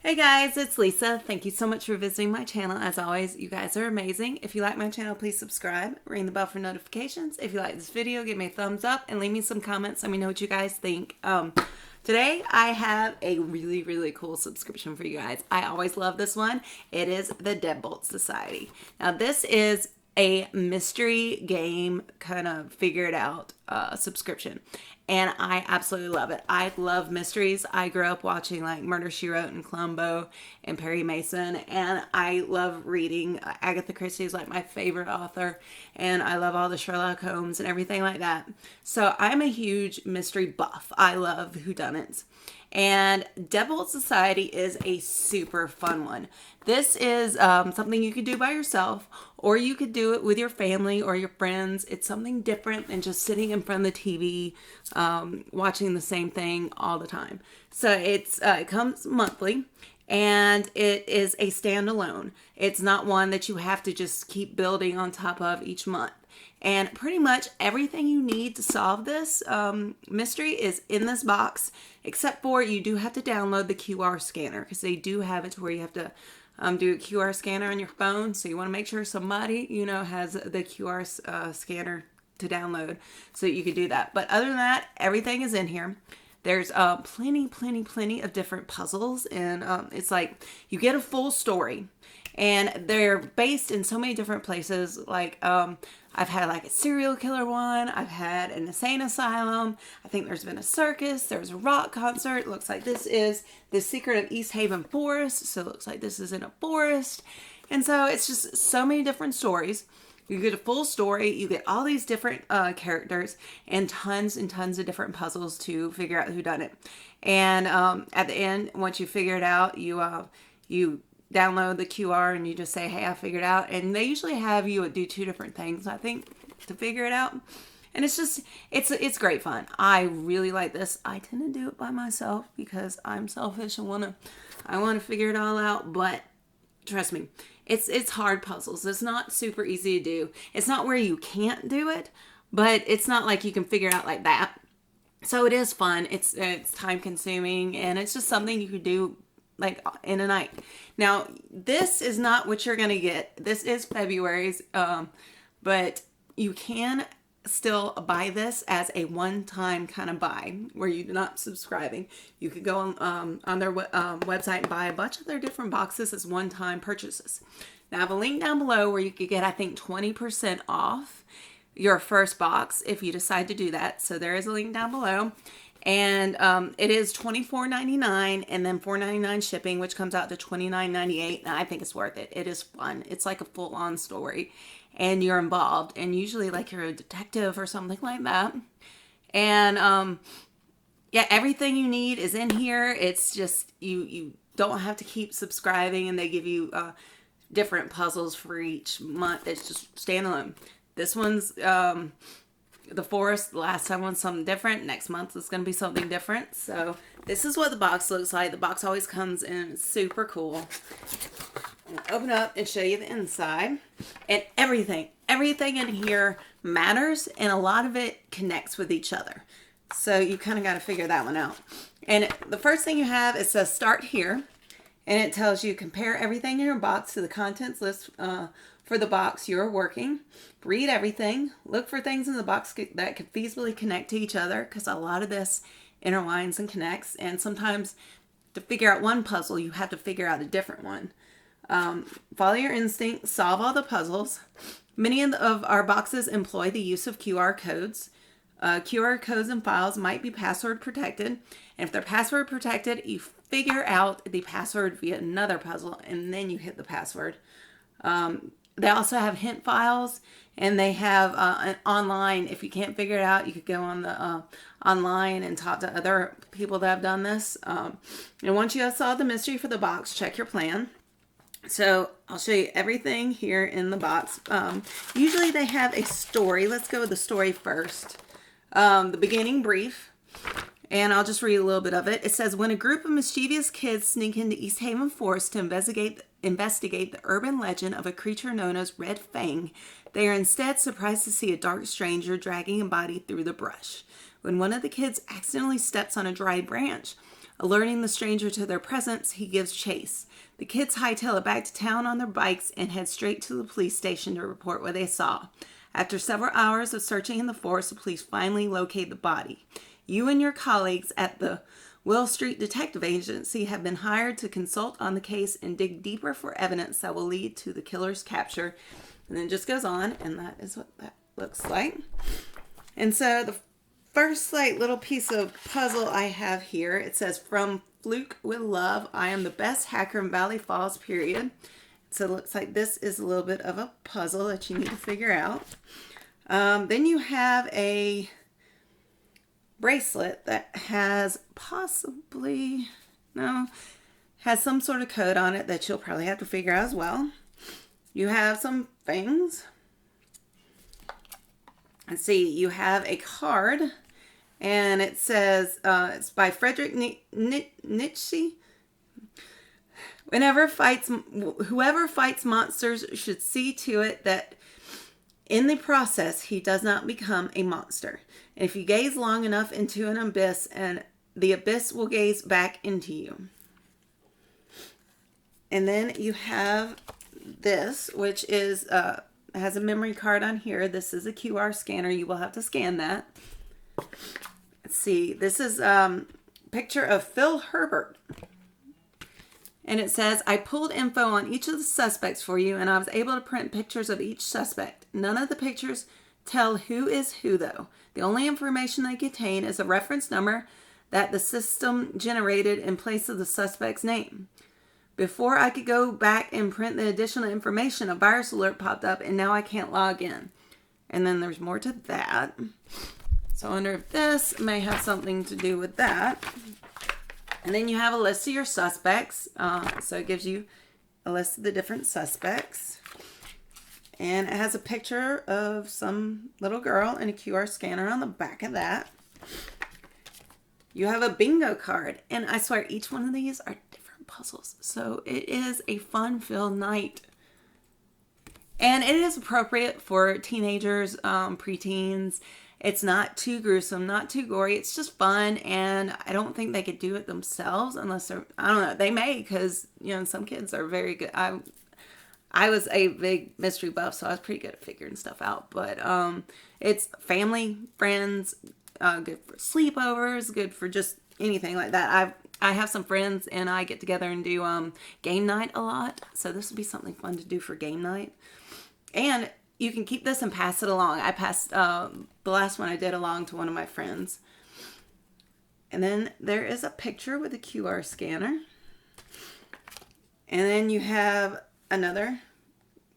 Hey guys, it's Lisa. Thank you so much for visiting my channel. As always, you guys are amazing. If you like my channel, please subscribe, ring the bell for notifications. If you like this video, give me a thumbs up and leave me some comments. Let me know what you guys think. Today I have a really cool subscription for you guys. I always love this one. It is the Deadbolt Society. Now this is a mystery game kind of figure it out subscription, and I absolutely love it. I love mysteries. I grew up watching like Murder, She Wrote and Columbo and Perry Mason, and I love reading. Agatha Christie is like my favorite author, and I love all the Sherlock Holmes and everything like that. So I'm a huge mystery buff. I love whodunits. And Deadbolt Society is a super fun one. This is something you could do by yourself, or you could do it with your family or your friends. It's something different than just sitting in front of the TV watching the same thing all the time. So it comes monthly, and it is a standalone. It's not one that you have to just keep building on top of each month. And pretty much everything you need to solve this mystery is in this box, except for you do have to download the QR scanner, because they do have it to where you have to do a QR scanner on your phone. So you want to make sure somebody, has the QR scanner to download so that you can do that. But other than that, everything is in here. There's plenty of different puzzles, and it's like you get a full story. And they're based in so many different places. Like, I've had like a serial killer one. I've had an insane asylum. I think there's been a circus. There's a rock concert. It looks like this is The Secret of Easthaven Forest. So it looks like this is in a forest. And so it's just so many different stories. You get a full story. You get all these different characters and tons of different puzzles to figure out who done it. And at the end, once you figure it out, you download the QR and you just say, hey, I figured it out. And they usually have you do two different things, I think, to figure it out. And it's great fun. I really like this. I tend to do it by myself because I'm selfish and I want to figure it all out. But trust me, it's hard puzzles. It's not super easy to do. It's not where you can't do it, but it's not like you can figure it out like that. So it is fun. It's time consuming, and it's just something you could do like in a night. Now, this is not what you're going to get. This is February's, but you can still buy this as a one-time kind of buy where you're not subscribing. You could go on their website and buy a bunch of their different boxes as one-time purchases. Now, I have a link down below where you could get, I think, 20% off your first box if you decide to do that. So there is a link down below. And it is $24.99 and then $4.99 shipping, which comes out to $29.98. And I think it's worth it. It is fun. It's like a full-on story, and you're involved. And usually, like, you're a detective or something like that. And yeah, everything you need is in here. It's just you don't have to keep subscribing, and they give you different puzzles for each month. It's just standalone. This one's the forest. The last time was something different. Next month is going to be something different. So this is what the box looks like. The box always comes in super cool. I'll open up and show you the inside. And everything in here matters, and a lot of it connects with each other. So you kind of got to figure that one out. And the first thing you have, it says start here. And it tells you compare everything in your box to the contents list for the box you're working. Read everything. Look for things in the box that could feasibly connect to each other, because a lot of this interlines and connects. And sometimes to figure out one puzzle, you have to figure out a different one. Follow your instinct. Solve all the puzzles. Many of our boxes employ the use of QR codes. QR codes and files might be password protected. And if they're password protected, you figure out the password via another puzzle, and then you hit the password. They also have hint files, and they have an online. If you can't figure it out, you could go on the online and talk to other people that have done this. And once you have solved the mystery for the box, check your plan. So I'll show you everything here in the box. Usually they have a story. Let's go with the story first. The beginning brief. And I'll just read a little bit of it. It says, when a group of mischievous kids sneak into Easthaven Forest to investigate the urban legend of a creature known as Red Fang, they are instead surprised to see a dark stranger dragging a body through the brush. When one of the kids accidentally steps on a dry branch, Alerting the stranger to their presence, he gives chase. The kids hightail it back to town on their bikes and head straight to the police station to report what they saw. After several hours of searching in the forest, the police finally locate the body. You and your colleagues at the Will Street Detective Agency have been hired to consult on the case and dig deeper for evidence that will lead to the killer's capture. And then it just goes on, and that is what that looks like. And so the first little piece of puzzle I have here, it says, "From Fluke with love, I am the best hacker in Valley Falls, period." So it looks like this is a little bit of a puzzle that you need to figure out. Then you have a bracelet that has has some sort of code on it that you'll probably have to figure out as well. You have some things. Let's see, you have a card, and it says, it's by Frederick Nietzsche. Whoever fights monsters should see to it that in the process he does not become a monster. And if you gaze long enough into an abyss, and the abyss will gaze back into you. And then you have this, which is has a memory card on here. This is a QR scanner. You will have to scan that. Let's see. This is picture of Phil Herbert. And it says, "I pulled info on each of the suspects for you, and I was able to print pictures of each suspect. None of the pictures tell who is who, though. The only information they contain is a reference number that the system generated in place of the suspect's name. Before I could go back and print the additional information, a virus alert popped up, and now I can't log in." And then there's more to that. So I wonder if this may have something to do with that. And then you have a list of your suspects. So it gives you a list of the different suspects. And it has a picture of some little girl and a QR scanner on the back of that. You have a bingo card. And I swear, each one of these are different puzzles. So it is a fun-filled night. And it is appropriate for teenagers, preteens. It's not too gruesome, not too gory. It's just fun, and I don't think they could do it themselves unless they're, I don't know, they may, because, some kids are very good. I was a big mystery buff, so I was pretty good at figuring stuff out, but it's family, friends, good for sleepovers, good for just anything like that. I have some friends, and I get together and do game night a lot, so this would be something fun to do for game night. And you can keep this and pass it along. I passed the last one I did along to one of my friends. And then there is a picture with a QR scanner. And then you have another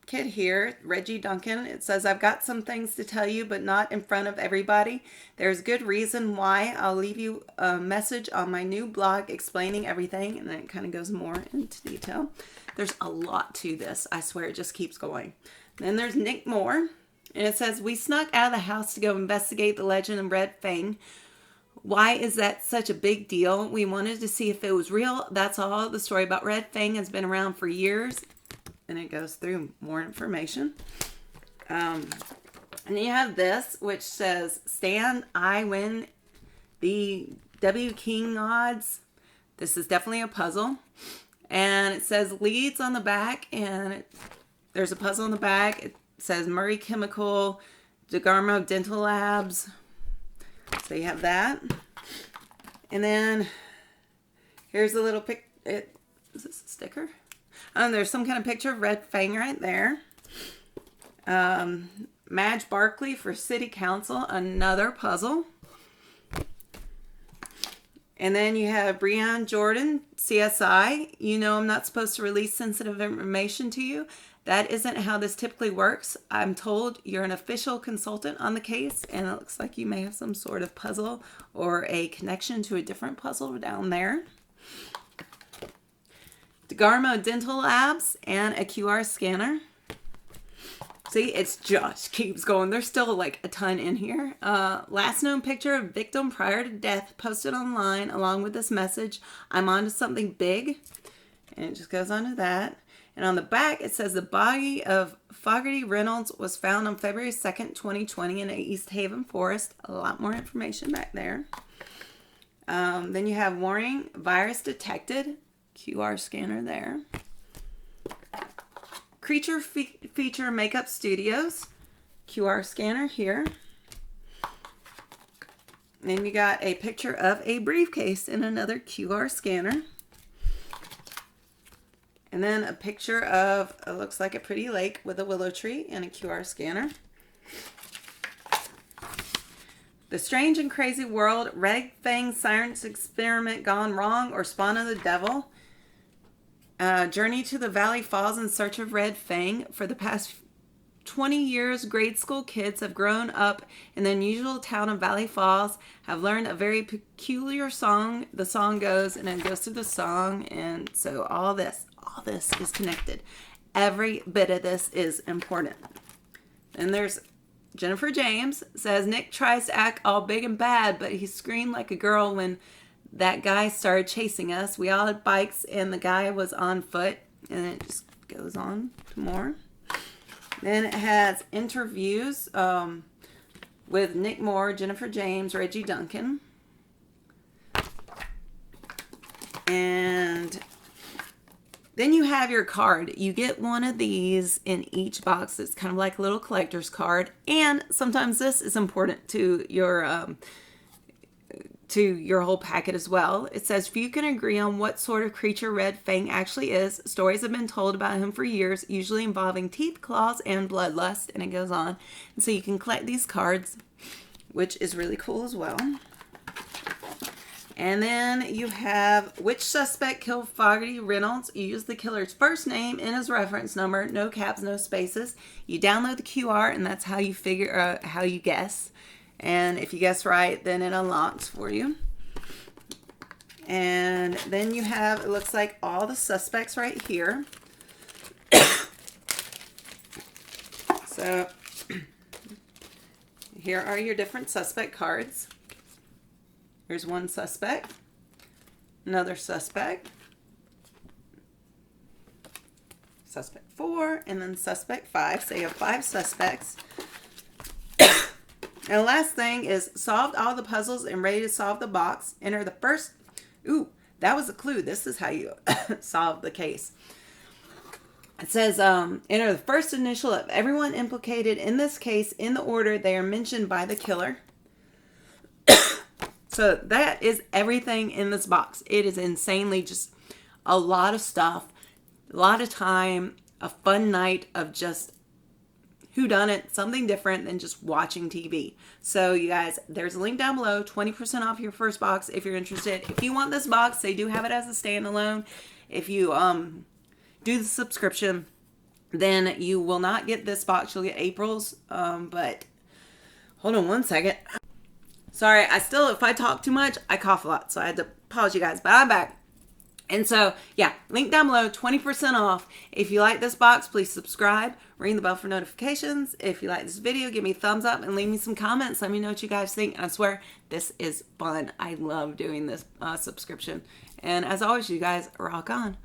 kid here, Reggie Duncan. It says, "I've got some things to tell you, but not in front of everybody. There's good reason why. I'll leave you a message on my new blog explaining everything." And then it kind of goes more into detail. There's a lot to this. I swear it just keeps going. Then there's Nick Moore, and it says, "We snuck out of the house to go investigate the legend of Red Fang. Why is that such a big deal? We wanted to see if it was real. That's all. The story about Red Fang has been around for years." And it goes through more information. And you have this, which says, "Stan, I win the W King odds." This is definitely a puzzle. And it says leads on the back, and there's a puzzle in the back. It says Murray Chemical, DeGarmo Dental Labs. So you have that. And then here's a little pic. Is this a sticker? There's some kind of picture of Red Fang right there. Madge Barkley for City Council, another puzzle. And then you have Breon Jordan, CSI. I'm not supposed to release sensitive information to you. That isn't how this typically works. I'm told you're an official consultant on the case, and it looks like you may have some sort of puzzle or a connection to a different puzzle down there. DeGarmo Dental Labs and a QR scanner. See, it just keeps going. There's still a ton in here. Last known picture of victim prior to death posted online along with this message, "I'm on to something big." And it just goes on to that. And on the back, it says the body of Fogarty Reynolds was found on February 2nd, 2020 in a Easthaven forest. A lot more information back there. Then you have warning, virus detected, QR scanner there. Creature Feature Makeup Studios, QR scanner here. Then you got a picture of a briefcase in another QR scanner. And then a picture of, it looks like a pretty lake with a willow tree and a QR scanner. The Strange and Crazy World, Red Fang Science Experiment Gone Wrong, or Spawn of the Devil. Journey to the Valley Falls in search of Red Fang. For the past 20 years, grade school kids have grown up in the unusual town of Valley Falls, have learned a very peculiar song. The song goes, and it goes through the song, and so all this is connected. Every bit of this is important. And there's Jennifer James says, Nick tries to act all big and bad, but he screamed like a girl when that guy started chasing us. We all had bikes and the guy was on foot. And it just goes on to more. Then it has interviews with Nick Moore, Jennifer James, Reggie Duncan. And then you have your card. You get one of these in each box. It's kind of like a little collector's card. And sometimes this is important to your whole packet as well. It says, if you can agree on what sort of creature Red Fang actually is, stories have been told about him for years, usually involving teeth, claws, and bloodlust. And it goes on. And so you can collect these cards, which is really cool as well. And then you have which suspect killed Fogarty Reynolds. You use the killer's first name and his reference number, no caps, no spaces. You download the QR, and that's how you figure out how you guess. And if you guess right, then it unlocks for you. And then you have, it looks like all the suspects right here. So here are your different suspect cards. Here's one suspect, another suspect, suspect 4, and then suspect 5. So you have 5 suspects. And the last thing is solved all the puzzles and ready to solve the box. Enter the first, ooh, that was a clue. This is how you solve the case. It says, enter the first initial of everyone implicated in this case in the order they are mentioned by the killer. So that is everything in this box. It is insanely just a lot of stuff, a lot of time, a fun night of just whodunit, something different than just watching TV. So you guys, there's a link down below, 20% off your first box if you're interested. If you want this box, they do have it as a standalone. If you do the subscription, then you will not get this box. You'll get April's, but hold on one second. Sorry, if I talk too much, I cough a lot. So I had to pause you guys, but I'm back. And so, yeah, link down below, 20% off. If you like this box, please subscribe. Ring the bell for notifications. If you like this video, give me a thumbs up and leave me some comments. Let me know what you guys think. And I swear, this is fun. I love doing this subscription. And as always, you guys rock on.